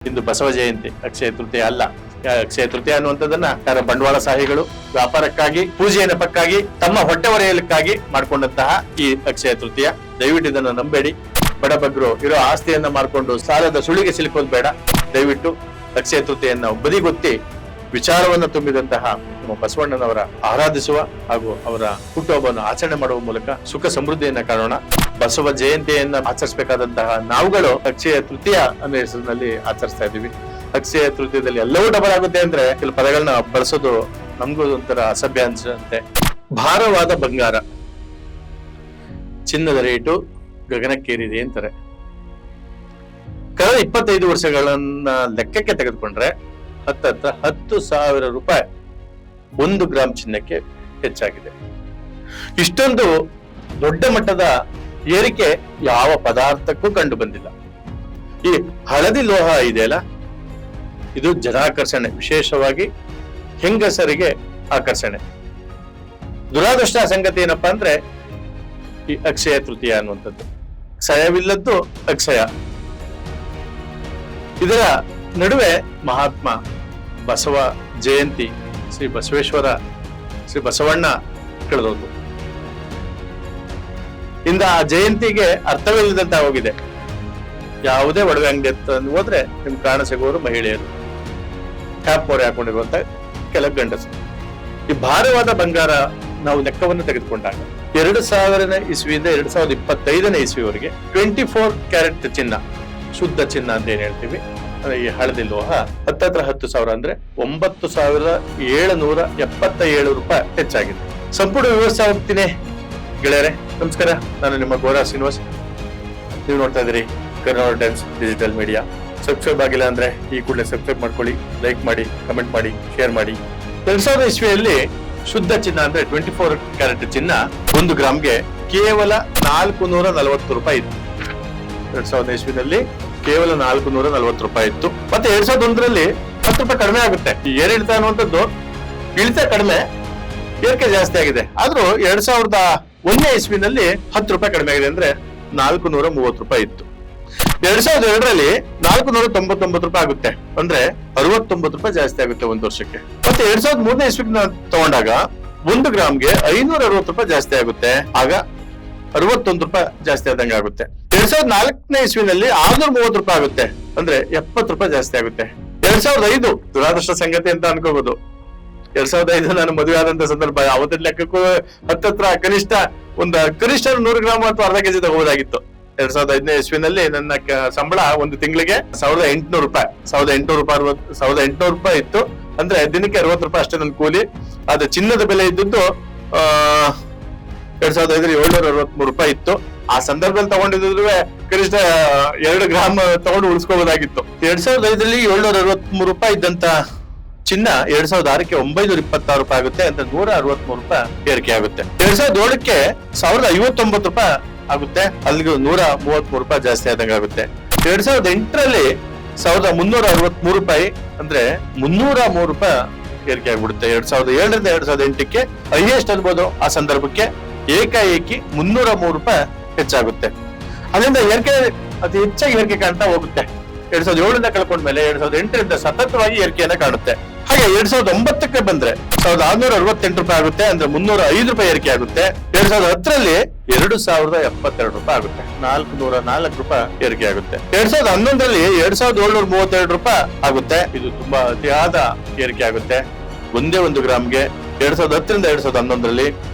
ಇಂದು ಬಸವ ಜಯಂತಿ, ಅಕ್ಷಯ ತೃತೀಯ ಅಲ್ಲ. ಅಕ್ಷಯ ತೃತೀಯ ಅನ್ನುವಂಥದ್ದನ್ನ ಯಾರ ಬಂಡವಾಳಶಾಹಿಗಳು ವ್ಯಾಪಾರಕ್ಕಾಗಿ, ಪೂಜೆಯ ನೆಪಕ್ಕಾಗಿ, ತಮ್ಮ ಹೊಟ್ಟೆ ಹೊರೆಯಲಿಕ್ಕಾಗಿ ಮಾಡ್ಕೊಂಡಂತಹ ಈ ಅಕ್ಷಯ ತೃತೀಯ. ದಯವಿಟ್ಟು ಇದನ್ನ ನಂಬೇಡಿ. ಬಡಬಗ್ರು ಇರೋ ಆಸ್ತಿಯನ್ನ ಮಾಡ್ಕೊಂಡು ಸಾಲದ ಸುಳಿಗೆ ಸಿಲುಕೋದು ಬೇಡ. ದಯವಿಟ್ಟು ಅಕ್ಷಯ ತೃತೀಯನ್ನ ಬದಿಗೊತ್ತಿ ವಿಚಾರವನ್ನು ತುಂಬಿದಂತಹ ನಮ್ಮ ಬಸವಣ್ಣನವರ ಆರಾಧಿಸುವ ಹಾಗೂ ಅವರ ಹುಟ್ಟುಹಬ್ಬವನ್ನು ಆಚರಣೆ ಮಾಡುವ ಮೂಲಕ ಸುಖ ಸಮೃದ್ಧಿಯನ್ನ ಕಾಣೋಣ. ಬಸವ ಜಯಂತಿಯನ್ನ ಆಚರಿಸಬೇಕಾದಂತಹ ನಾವುಗಳು ಅಕ್ಷಯ ತೃತೀಯ ಅನ್ನೋ ಹೆಸರಿನಲ್ಲಿ ಆಚರಿಸ್ತಾ ಇದ್ದೀವಿ. ಅಕ್ಷಯ ತೃತೀಯದಲ್ಲಿ ಎಲ್ಲವೂ ಡಬಲ್ ಆಗುತ್ತೆ ಅಂದ್ರೆ ಕೆಲವು ಪದಗಳನ್ನ ಬಳಸೋದು ನಮಗೂ ಒಂಥರ ಅಸಭ್ಯ ಅನ್ಸುತ್ತೆ. ಭಾರವಾದ ಬಂಗಾರ, ಚಿನ್ನದ ರೇಟು ಗಗನಕ್ಕೇರಿದೆ ಅಂತಾರೆ. ಕಳೆದ 25 ವರ್ಷಗಳನ್ನ ಲೆಕ್ಕಕ್ಕೆ ತೆಗೆದುಕೊಂಡ್ರೆ ಹತ್ತ 10,000 ರೂಪಾಯಿ 1 ಗ್ರಾಮ್ ಚಿನ್ನಕ್ಕೆ ಹೆಚ್ಚಾಗಿದೆ. ಇಷ್ಟೊಂದು ದೊಡ್ಡ ಮಟ್ಟದ ಏರಿಕೆ ಯಾವ ಪದಾರ್ಥಕ್ಕೂ ಕಂಡು ಬಂದಿಲ್ಲ. ಈ ಹಳದಿ ಲೋಹ ಇದೆಯಲ್ಲ, ಇದು ಜನಾಕರ್ಷಣೆ, ವಿಶೇಷವಾಗಿ ಹೆಂಗಸರಿಗೆ ಆಕರ್ಷಣೆ. ದುರಾದೃಷ್ಟ ಸಂಗತಿ ಏನಪ್ಪಾ ಅಂದ್ರೆ ಈ ಅಕ್ಷಯ ತೃತೀಯ ಅನ್ನುವಂಥದ್ದು, ಕ್ಷಯವಿಲ್ಲದ್ದು ಅಕ್ಷಯ. ಇದರ ನಡುವೆ ಮಹಾತ್ಮ ಬಸವ ಜಯಂತಿ, ಶ್ರೀ ಬಸವೇಶ್ವರ, ಶ್ರೀ ಬಸವಣ್ಣ ಕಳೆದೋದು. ಇಂದ ಆ ಜಯಂತಿಗೆ ಅರ್ಥವಿಲ್ಲದಂತ ಹೋಗಿದೆ. ಯಾವುದೇ ಒಡವೆ ಅಂಗಡಿ ಹೋದ್ರೆ ನಿಮ್ ಕಾಣ ಸಿಗುವವರು ಮಹಿಳೆಯರು, ಕ್ಯಾಪ್ ಮೋರೆ ಹಾಕೊಂಡಿರುವಂತ ಕೆಲ ಗಂಡಸರು. ಈ ಭಾರವಾದ ಬಂಗಾರ ನಾವು ಲೆಕ್ಕವನ್ನು ತೆಗೆದುಕೊಂಡಾಗ 2000 ಇಸ್ವಿಯಿಂದ 2025 ಇಸ್ವಿವರೆಗೆ 24 ಕ್ಯಾರೆಟ್ ಚಿನ್ನ, ಶುದ್ಧ ಚಿನ್ನ ಅಂತ ಏನ್ ಹೇಳ್ತೀವಿ, ಈ ಹಳದಿ ಲೋಹ 10,000 ಅಂದ್ರೆ 9,777 ರೂಪಾಯಿ ಹೆಚ್ಚಾಗಿದೆ. ಸಂಪೂರ್ಣ ವ್ಯವಸ್ಥೆ ಹೋಗ್ತೀನಿ ಗೆಳೆಯರೆ. ನಮಸ್ಕಾರ, ನಾನು ನಿಮ್ಮ ಗೋರಾ ಶ್ರೀನಿವಾಸ್. ನೀವು ನೋಡ್ತಾ ಇದ್ದೀರಿ Karnataka times digital media. Subscribe ಆಗಿಲ್ಲ ಅಂದ್ರೆ ಈ ಕೂಡಲೇ ಸಬ್ಸ್ಕ್ರೈಬ್ ಮಾಡ್ಕೊಳ್ಳಿ, ಲೈಕ್ ಮಾಡಿ, ಕಮೆಂಟ್ ಮಾಡಿ, ಶೇರ್ ಮಾಡಿ. 2000 ಇಸ್ವಿಯಲ್ಲಿ ಶುದ್ಧ ಚಿನ್ನ ಅಂದ್ರೆ 24 ಕ್ಯಾರೆಟ್ ಚಿನ್ನ 1 ಗ್ರಾಮ್ಗೆ ಕೇವಲ 440 ರೂಪಾಯಿ ಇತ್ತು. 2000 ಇಸ್ವಿನಲ್ಲಿ ಕೇವಲ 440 ರೂಪಾಯಿ ಇತ್ತು. ಮತ್ತೆ 2001ರಲ್ಲಿ 10 ರೂಪಾಯಿ ಕಡಿಮೆ ಆಗುತ್ತೆ. ಈ ಏರಿಳಿತ ಅನ್ನುವಂಥದ್ದು ಇಳಿತ ಕಡಿಮೆ, ಏರಿಕೆ ಜಾಸ್ತಿ ಆಗಿದೆ. ಆದ್ರೂ 2001 ಇಸ್ವಿನಲ್ಲಿ 10 ರೂಪಾಯಿ ಕಡಿಮೆ ಆಗಿದೆ, ಅಂದ್ರೆ 430 ರೂಪಾಯಿ ಇತ್ತು. 2002ರಲ್ಲಿ 499 ರೂಪಾಯಿ ಆಗುತ್ತೆ, ಅಂದ್ರೆ 69 ರೂಪಾಯಿ ಜಾಸ್ತಿ ಆಗುತ್ತೆ ಒಂದು ವರ್ಷಕ್ಕೆ. ಮತ್ತೆ 2003 ಇಸ್ವಿಗೆ ನಾವು ತಗೊಂಡಾಗ 1 ಗ್ರಾಮ್ಗೆ 560 ರೂಪಾಯಿ ಜಾಸ್ತಿ ಆಗುತ್ತೆ, ಆಗ 61 ರೂಪಾಯಿ ಜಾಸ್ತಿ ಆದಂಗೆ ಆಗುತ್ತೆ. 2004 ಇಸ್ವಿನಲ್ಲಿ 630 ರೂಪಾಯಿ ಆಗುತ್ತೆ, ಅಂದ್ರೆ 70 ರೂಪಾಯಿ ಜಾಸ್ತಿ ಆಗುತ್ತೆ. 2005 ದುರಾದೃಷ್ಟ ಸಂಗತಿ ಅಂತ ಅನ್ಕೋಬಹುದು. 2005 ನಾನು ಮದುವೆ ಆದಂತ ಸಂದರ್ಭ, ಅವತ್ತಿನ ಲೆಕ್ಕಕ್ಕೂ ಹತ್ತತ್ರ ಕನಿಷ್ಠ 100 ಗ್ರಾಮ್ ಅಥವಾ ಅರ್ಧ ಕೆಜಿ ತಗೋಬೋದಾಗಿತ್ತು. 2005 ಇಸ್ವಿನಲ್ಲಿ ನನ್ನ ಸಂಬಳ ಒಂದು ತಿಂಗಳಿಗೆ 1,800 ರೂಪಾಯಿ, 1,800 ರೂಪಾಯಿ ಇತ್ತು. ಅಂದ್ರೆ ದಿನಕ್ಕೆ 60 ರೂಪಾಯಿ ಅಷ್ಟೇ ನನ್ನ ಕೂಲಿ. ಆದ್ರೆ ಚಿನ್ನದ ಬೆಲೆ ಇದ್ದದ್ದು 2005 763 ರೂಪಾಯಿ ಇತ್ತು. ಆ ಸಂದರ್ಭದಲ್ಲಿ ತಗೊಂಡಿದ್ರು ಕನಿಷ್ಠ 2 ಗ್ರಾಮ್ ತಗೊಂಡು ಉಳಿಸ್ಕೋಬಹುದಾಗಿತ್ತು. 2005ರಲ್ಲಿ 763 ರೂಪಾಯಿ ಇದ್ದಂತ ಚಿನ್ನ 2006ಕ್ಕೆ 926 ರೂಪಾಯಿ ಆಗುತ್ತೆ, ಅಂತ 163 ರೂಪಾಯಿ ಏರಿಕೆ ಆಗುತ್ತೆ. 2007ಕ್ಕೆ 1,059 ರೂಪಾಯಿ ಆಗುತ್ತೆ, ಅಲ್ಲಿಗೂ 133 ರೂಪಾಯಿ ಜಾಸ್ತಿ ಆದಂಗೆ ಆಗುತ್ತೆ. 2008ರಲ್ಲಿ 1,363 ರೂಪಾಯಿ, ಅಂದ್ರೆ 303 ರೂಪಾಯಿ ಏರಿಕೆ ಆಗ್ಬಿಡುತ್ತೆ. 2007ರಿಂದ 2008ಕ್ಕೆ ಹೈಯೆಸ್ಟ್ ಅನ್ಬೋದು. ಆ ಸಂದರ್ಭಕ್ಕೆ ಏಕಾಏಕಿ 303 ರೂಪಾಯಿ ಹೆಚ್ಚಾಗುತ್ತೆ. ಅಲ್ಲಿಂದ ಏರಿಕೆ ಅತಿ ಹೆಚ್ಚಾಗಿ ಏರಿಕೆ ಕಾಣ್ತಾ ಹೋಗುತ್ತೆ. 2007ರಿಂದ ಕಳ್ಕೊಂಡ್ಮೇಲೆ 2008ರಿಂದ ಸತತವಾಗಿ ಏರಿಕೆಯನ್ನ ಕಾಣುತ್ತೆ. ಹಾಗೆ 2009ಕ್ಕೆ ಬಂದ್ರೆ 1,668 ರೂಪಾಯಿ ಆಗುತ್ತೆ, ಅಂದ್ರೆ 305 ರೂಪಾಯಿ ಏರಿಕೆ ಆಗುತ್ತೆ. 2010ರಲ್ಲಿ 2,072 ರೂಪಾಯಿ ಆಗುತ್ತೆ, 404 ರೂಪಾಯಿ ಏರಿಕೆ ಆಗುತ್ತೆ. 2011ರಲ್ಲಿ 2,732 ರೂಪಾಯಿ ಆಗುತ್ತೆ. ಇದು ತುಂಬಾ ಅತಿಯಾದ ಏರಿಕೆ ಆಗುತ್ತೆ. ಒಂದೇ 1 ಗ್ರಾಮ್ಗೆ 2010ರಿಂದ 2011ರಲ್ಲಿ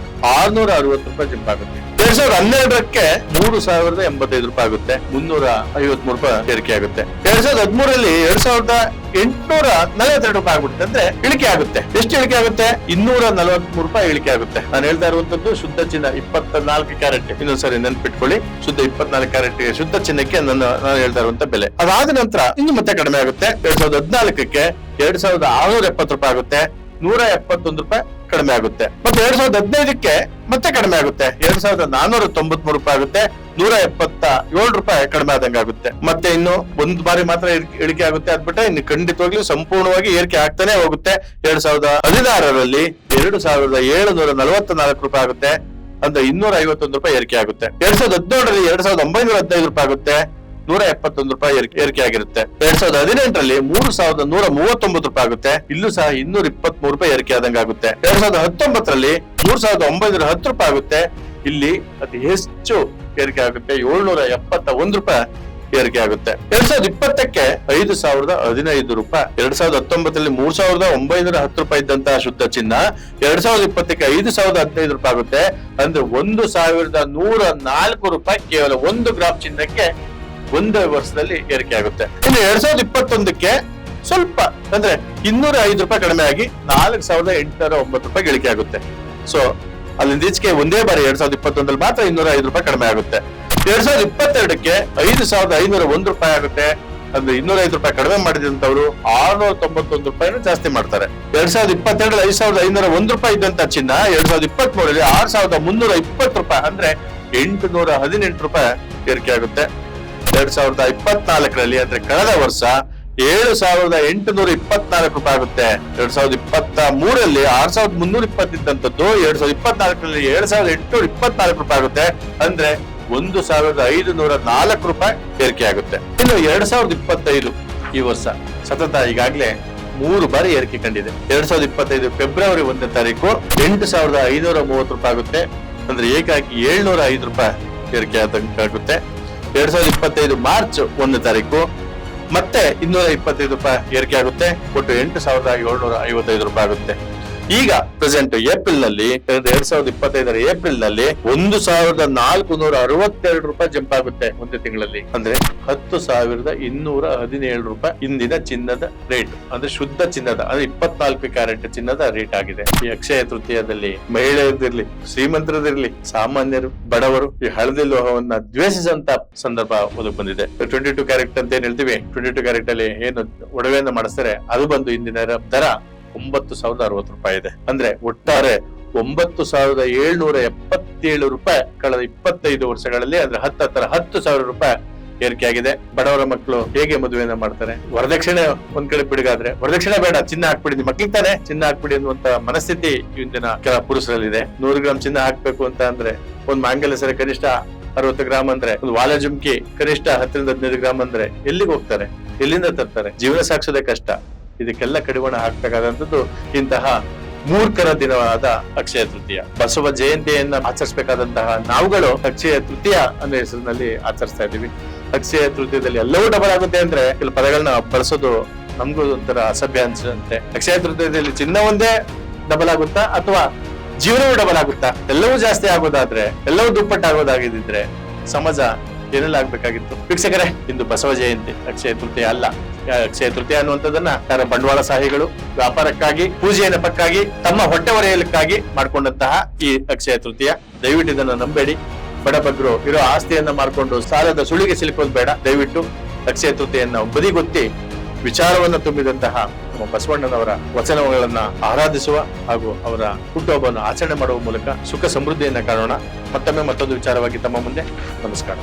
660 ರೂಪಾಯಿ ಜಂಪ್ ಆಗುತ್ತೆ. 2012ಕ್ಕೆ 3,085 ರೂಪಾಯಿ ಆಗುತ್ತೆ, 353 ರೂಪಾಯಿ ಏರಿಕೆ ಆಗುತ್ತೆ. 2013ರಲ್ಲಿ 2,842 ರೂಪಾಯಿ ಆಗ್ಬಿಡುತ್ತೆ, ಅಂದ್ರೆ ಇಳಿಕೆ ಆಗುತ್ತೆ. ಎಷ್ಟು ಇಳಿಕೆ ಆಗುತ್ತೆ? 243 ರೂಪಾಯಿ ಇಳಿಕೆ ಆಗುತ್ತೆ. ನಾನು ಹೇಳ್ತಾ ಇರುವಂತದ್ದು ಶುದ್ಧ ಚಿನ್ನ 24 ಕ್ಯಾರೆಟ್. ಇನ್ನೊಂದ್ಸರಿ ನೆನ್ಪಿಟ್ಕೊಳ್ಳಿ, ಶುದ್ಧ 24 ಕ್ಯಾರೆಟ್ ಶುದ್ಧ ಚಿನ್ನಕ್ಕೆ ನಾನು ಹೇಳ್ತಾ ಇರುವಂತ ಬೆಲೆ. ಅದಾದ ನಂತರ ಇನ್ನು ಮತ್ತೆ ಕಡಿಮೆ ಆಗುತ್ತೆ. 2014ಕ್ಕೆ 2,670 ರೂಪಾಯಿ ಆಗುತ್ತೆ, 171 ರೂಪಾಯಿ ಕಡಿಮೆ ಆಗುತ್ತೆ. ಮತ್ತೆ 2015ಕ್ಕೆ ಮತ್ತೆ ಕಡಿಮೆ ಆಗುತ್ತೆ, 2,493 ರೂಪಾಯಿ ಆಗುತ್ತೆ, 177 ರೂಪಾಯಿ ಕಡಿಮೆ ಆದಂಗೆ ಆಗುತ್ತೆ. ಮತ್ತೆ ಇನ್ನು ಒಂದು ಬಾರಿ ಮಾತ್ರ ಇಳಿಕೆ ಆಗುತ್ತೆ, ಅದ್ಬಿಟ್ರೆ ಇನ್ನು ಖಂಡಿತವಾಗ್ಲೂ ಸಂಪೂರ್ಣವಾಗಿ ಏರಿಕೆ ಆಗ್ತಾನೆ ಹೋಗುತ್ತೆ. 2016ರಲ್ಲಿ 2,744 ರೂಪಾಯಿ ಆಗುತ್ತೆ, ಅಂದ್ರೆ 251 ರೂಪಾಯಿ ಏರಿಕೆ ಆಗುತ್ತೆ. 2017ರಲ್ಲಿ 2,915 ರೂಪಾಯಿ ಆಗುತ್ತೆ, ರೂಪಾಯಿ ಏರಿಕೆ ಆಗಿರುತ್ತೆ. 2018ರಲ್ಲಿ 3139 ರೂಪಾಯಿ ಆಗುತ್ತೆ. ಇಲ್ಲೂ ಸಹ 223 ರೂಪಾಯಿ ಏರಿಕೆ ಆದಂಗೆ ಆಗುತ್ತೆ. 2019ರಲ್ಲಿ 3910 ರೂಪಾಯಿ ಆಗುತ್ತೆ. ಇಲ್ಲಿ ಅತಿ ಹೆಚ್ಚು ಏರಿಕೆ ಆಗುತ್ತೆ, 771 ರೂಪಾಯಿ ಏರಿಕೆ ಆಗುತ್ತೆ. 2020ಕ್ಕೆ 5015 ರೂಪಾಯಿ. 2019ರಲ್ಲಿ 3910 ರೂಪಾಯಿ ಇದ್ದಂತಹ ಶುದ್ಧ ಚಿನ್ನ 2020ಕ್ಕೆ 5015 ರೂಪಾಯಿ ಆಗುತ್ತೆ. ಅಂದ್ರೆ 1104 ರೂಪಾಯಿ ಕೇವಲ 1 ಗ್ರಾಮ್ ಚಿನ್ನಕ್ಕೆ ಒಂದೇ ವರ್ಷದಲ್ಲಿ ಏರಿಕೆ ಆಗುತ್ತೆ. ಇನ್ನು 2021ಕ್ಕೆ ಸ್ವಲ್ಪ ಅಂದ್ರೆ 205 ರೂಪಾಯಿ ಕಡಿಮೆ ಆಗಿ 4809 ರೂಪಾಯಿ ಇಳಿಕೆ ಆಗುತ್ತೆ. ಸೊ ಅಲ್ಲಿಂದ ಈಚೆಗೆ ಒಂದೇ ಬಾರಿ 2021ರಲ್ಲಿ ಮಾತ್ರ 205 ರೂಪಾಯಿ ಕಡಿಮೆ ಆಗುತ್ತೆ. 2022ಕ್ಕೆ 5501 ರೂಪಾಯಿ ಆಗುತ್ತೆ. ಅಂದ್ರೆ 205 ರೂಪಾಯಿ ಕಡಿಮೆ ಮಾಡಿದಂತವ್ರು 691 ರೂಪಾಯಿನ ಜಾಸ್ತಿ ಮಾಡ್ತಾರೆ. 2022ರಲ್ಲಿ 5501 ರೂಪಾಯಿ ಇದ್ದಂತ ಚಿನ್ನ 2023ರಲ್ಲಿ 6320 ರೂಪಾಯಿ ಅಂದ್ರೆ 818 ರೂಪಾಯಿ ಏರಿಕೆ ಆಗುತ್ತೆ. 2024ರಲ್ಲಿ ಅಂದ್ರೆ ಕಳೆದ ವರ್ಷ 7824 ರೂಪಾಯಿ ಆಗುತ್ತೆ. 2023ರಲ್ಲಿ 6320 ಇದ್ದಂಥದ್ದು 2024ರಲ್ಲಿ 7824 ರೂಪಾಯಿ ಆಗುತ್ತೆ. ಅಂದ್ರೆ 1504 ರೂಪಾಯಿ ಏರಿಕೆ ಆಗುತ್ತೆ. ಇನ್ನು 2025 ಈ ವರ್ಷ ಸತತ ಈಗಾಗಲೇ 3 ಬಾರಿ ಏರಿಕೆ ಕಂಡಿದೆ. 2025 ಫೆಬ್ರವರಿ 1ನೇ ತಾರೀಕು 8530 ರೂಪಾಯಿ ಆಗುತ್ತೆ. ಅಂದ್ರೆ ಏಕಾಗಿ 705 ರೂಪಾಯಿ ಏರಿಕೆ ಆದಂಗಾಗುತ್ತೆ. 2025 ಮಾರ್ಚ್ 1ನೇ ತಾರೀಕು ಮತ್ತೆ 225 ರೂಪಾಯಿ ಏರಿಕೆ ಆಗುತ್ತೆ. ಒಟ್ಟು 8755 ರೂಪಾಯಿ ಆಗುತ್ತೆ. ಈಗ ಪ್ರೆಸೆಂಟ್ ಏಪ್ರಿಲ್ ನಲ್ಲಿ 2025 ಏಪ್ರಿಲ್ ನಲ್ಲಿ 1462 ರೂಪಾಯಿ ಜಂಪ್ ಆಗುತ್ತೆ ಒಂದು ತಿಂಗಳಲ್ಲಿ. ಅಂದ್ರೆ 10,217 ರೂಪಾಯಿ ಇಂದಿನ ಚಿನ್ನದ ರೇಟ್, ಅಂದ್ರೆ ಶುದ್ಧ ಚಿನ್ನದ ಅಂದ್ರೆ 24 ಕ್ಯಾರೆಟ್ ಚಿನ್ನದ ರೇಟ್ ಆಗಿದೆ. ಈ ಅಕ್ಷಯ ತೃತೀಯದಲ್ಲಿ ಮಹಿಳೆಯರಿರ್ಲಿ, ಶ್ರೀಮಂತರದಿರ್ಲಿ, ಸಾಮಾನ್ಯರು, ಬಡವರು ಈ ಹಳದಿ ಲೋಹವನ್ನ ದ್ವೇಷಿಸುವಂತ ಸಂದರ್ಭ ಒದಗಿ ಬಂದಿದೆ. 22 ಕ್ಯಾರೆಟ್ ಅಂತ ಏನ್ ಹೇಳ್ತೀವಿ, 22 ಕ್ಯಾರೆಟ್ ಅಲ್ಲಿ ಏನು ಒಡವೆಯನ್ನ ಮಾಡಿಸ್ತಾರೆ ಅದು ಬಂದು ಇಂದಿನ ದರ 9,060 ರೂಪಾಯಿ ಇದೆ. ಅಂದ್ರೆ ಒಟ್ಟಾರೆ 9,777 ರೂಪಾಯಿ ಕಳೆದ 25 ವರ್ಷಗಳಲ್ಲಿ, ಅಂದ್ರೆ 10,000 ರೂಪಾಯಿ ಏರಿಕೆ ಆಗಿದೆ. ಬಡವರ ಮಕ್ಕಳು ಹೇಗೆ ಮದುವೆಯನ್ನ ಮಾಡ್ತಾರೆ? ವರದಕ್ಷಿಣೆ ಒಂದ್ ಕಡೆ ಬಿಡುಗಾದ್ರೆ, ವರದಕ್ಷಿಣೆ ಬೇಡ, ಚಿನ್ನ ಹಾಕ್ಬಿಡಿ, ಮಕ್ಳಿಗೆ ತಾನೆ ಚಿನ್ನ ಹಾಕ್ಬಿಡಿ ಅನ್ನುವಂತ ಮನಸ್ಥಿತಿ ಇಂದಿನ ಕೆಲ ಪುರುಷರಲ್ಲಿದೆ. 100 ಗ್ರಾಮ್ ಚಿನ್ನ ಹಾಕ್ಬೇಕು ಅಂತ ಅಂದ್ರೆ ಒಂದ್ ಮಾಂಗಲ್ಯ ಸರ ಕನಿಷ್ಠ 60 ಗ್ರಾಮ್ ಅಂದ್ರೆ, ಒಂದು ವಾಲ ಜುಮ್ಕಿ ಕನಿಷ್ಠ 10ರಿಂದ 15 ಗ್ರಾಮ್ ಅಂದ್ರೆ ಎಲ್ಲಿಗೆ ಹೋಗ್ತಾರೆ? ಎಲ್ಲಿಂದ ತರ್ತಾರೆ? ಜೀವನ ಸಾಗಿಸೋದೇ ಕಷ್ಟ. ಇದಕ್ಕೆಲ್ಲ ಕಡಿವಾಣ ಹಾಕ್ಬೇಕಾದಂತದ್ದು ಇಂತಹ ಮೂರ್ಖರ ದಿನವಾದ ಅಕ್ಷಯ ತೃತೀಯ. ಬಸವ ಜಯಂತಿಯನ್ನ ಆಚರಿಸಬೇಕಾದಂತಹ ನಾವುಗಳು ಅಕ್ಷಯ ತೃತೀಯ ಅನ್ನೋ ಹೆಸರಿನಲ್ಲಿ ಆಚರಿಸ್ತಾ ಇದೀವಿ. ಅಕ್ಷಯ ತೃತೀಯದಲ್ಲಿ ಎಲ್ಲವೂ ಡಬಲ್ ಆಗುತ್ತೆ ಅಂದ್ರೆ ಕೆಲವು ಪದಗಳನ್ನ ಬಳಸೋದು ನಮ್ಗೂ ಒಂಥರ ಅಸಭ್ಯ ಅನ್ಸುತ್ತೆ. ಅಕ್ಷಯ ತೃತೀಯದಲ್ಲಿ ಚಿನ್ನ ಒಂದೇ ಡಬಲ್ ಆಗುತ್ತಾ ಅಥವಾ ಜೀವನವೂ ಡಬಲ್ ಆಗುತ್ತಾ? ಎಲ್ಲವೂ ಜಾಸ್ತಿ ಆಗೋದಾದ್ರೆ, ಎಲ್ಲವೂ ದುಪ್ಪಟ್ಟಾಗೋದಾಗಿದ್ರೆ ಸಮಾಜ ಏನೆಲ್ಲ ಆಗ್ಬೇಕಾಗಿತ್ತು? ವೀಕ್ಷಕರೇ, ಇಂದು ಬಸವ ಜಯಂತಿ, ಅಕ್ಷಯ ತೃತೀಯ ಅಲ್ಲ. ಅಕ್ಷಯ ತೃತೀಯ ಅನ್ನುವಂಥದ್ದನ್ನ ಯಾರ ಬಂಡವಾಳಶಾಹಿಗಳು ವ್ಯಾಪಾರಕ್ಕಾಗಿ, ಪೂಜೆಯ ನೆಪಕ್ಕಾಗಿ, ತಮ್ಮ ಹೊಟ್ಟೆ ಹೊರೆಯಲಿಕ್ಕಾಗಿ ಮಾಡ್ಕೊಂಡಂತಹ ಈ ಅಕ್ಷಯ ತೃತೀಯ. ದಯವಿಟ್ಟು ಇದನ್ನ ನಂಬೇಡಿ. ಬಡಬಗ್ರು ಇರೋ ಆಸ್ತಿಯನ್ನ ಮಾಡ್ಕೊಂಡು ಸಾಲದ ಸುಳಿಗೆ ಸಿಲುಕೋದು ಬೇಡ. ದಯವಿಟ್ಟು ಅಕ್ಷಯ ತೃತೀಯನ್ನ ಬದಿಗೊತ್ತಿ ವಿಚಾರವನ್ನು ತುಂಬಿದಂತಹ ನಮ್ಮ ಬಸವಣ್ಣನವರ ವಚನಗಳನ್ನ ಆರಾಧಿಸುವ ಹಾಗೂ ಅವರ ಹುಟ್ಟುಹಬ್ಬವನ್ನು ಆಚರಣೆ ಮಾಡುವ ಮೂಲಕ ಸುಖ ಸಮೃದ್ಧಿಯನ್ನ ಕಾಣೋಣ. ಮತ್ತೊಮ್ಮೆ ಮತ್ತೊಂದು ವಿಚಾರವಾಗಿ ತಮ್ಮ ಮುಂದೆ. ನಮಸ್ಕಾರ.